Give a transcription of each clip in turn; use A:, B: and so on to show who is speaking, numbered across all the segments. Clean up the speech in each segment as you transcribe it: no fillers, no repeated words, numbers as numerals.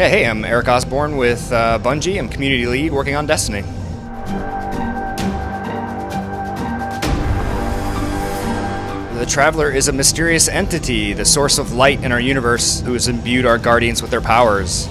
A: Yeah, hey, I'm Eric Osborne with Bungie. I'm community lead working on Destiny. The Traveler is a mysterious entity, the source of light in our universe, who has imbued our guardians with their powers.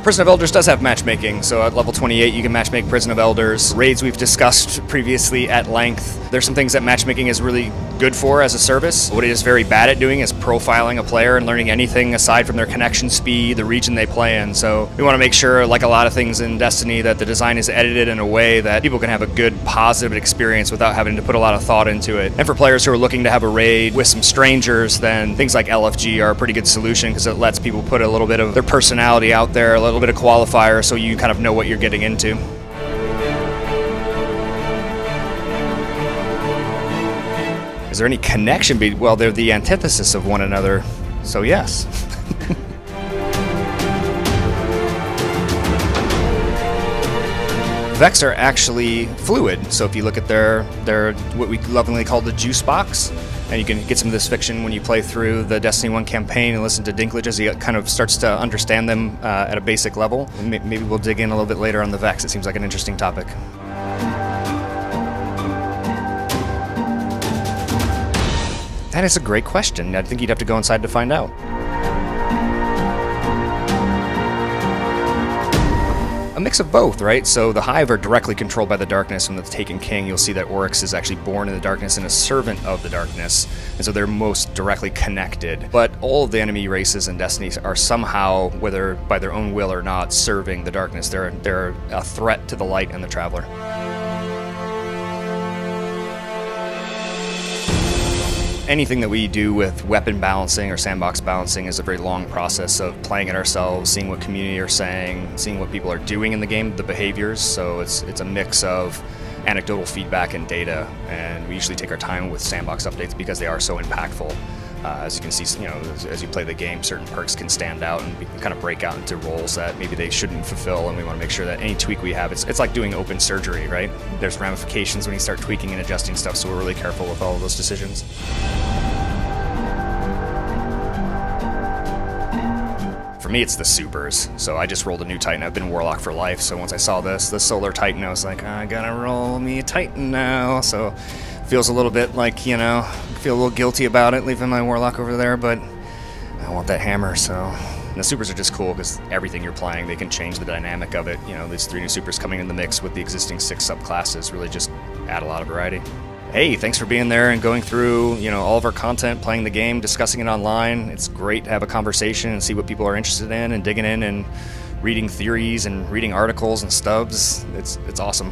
A: Prison of Elders does have matchmaking, so at level 28 you can matchmake Prison of Elders. Raids we've discussed previously at length. There's some things that matchmaking is really good for as a service. What it is very bad at doing is profiling a player and learning anything aside from their connection speed, the region they play in. So we want to make sure, like a lot of things in Destiny, that the design is edited in a way that people can have a good, positive experience without having to put a lot of thought into it. And for players who are looking to have a raid with some strangers, then things like LFG are a pretty good solution because it lets people put a little bit of their personality out there, a little bit of qualifier, so you kind of know what you're getting into. Is there any connection? Well, they're the antithesis of one another, so yes. Vex are actually fluid, so if you look at their what we lovingly call the juice box, and you can get some of this fiction when you play through the Destiny 1 campaign and listen to Dinklage as he kind of starts to understand them at a basic level. And maybe we'll dig in a little bit later on the Vex. It seems like an interesting topic. That is a great question. I think you'd have to go inside to find out. A mix of both, right? So the Hive are directly controlled by the darkness. From the Taken King, you'll see that Oryx is actually born in the darkness and a servant of the darkness, and so they're most directly connected. But all of the enemy races in Destiny are somehow, whether by their own will or not, serving the darkness. They're a threat to the light and the Traveler. Anything that we do with weapon balancing or sandbox balancing is a very long process of playing it ourselves, seeing what community are saying, seeing what people are doing in the game, the behaviors. So it's a mix of anecdotal feedback and data, and we usually take our time with sandbox updates because they are so impactful. As you can see, as you play the game, certain perks can stand out and kind of break out into roles that maybe they shouldn't fulfill, and we want to make sure that any tweak we have, it's like doing open surgery, right? There's ramifications when you start tweaking and adjusting stuff, so we're really careful with all of those decisions. For me, it's the supers. So I just rolled a new Titan. I've been Warlock for life, so once I saw the Solar Titan, I was like, I gotta roll me a Titan now. So feels a little bit like, I feel a little guilty about it, leaving my Warlock over there, but I want that hammer, so. And the supers are just cool because everything you're playing, they can change the dynamic of it. These 3 new supers coming in the mix with the existing 6 subclasses really just add a lot of variety. Hey, thanks for being there and going through, all of our content, playing the game, discussing it online. It's great to have a conversation and see what people are interested in and digging in and reading theories and reading articles and stubs. It's awesome.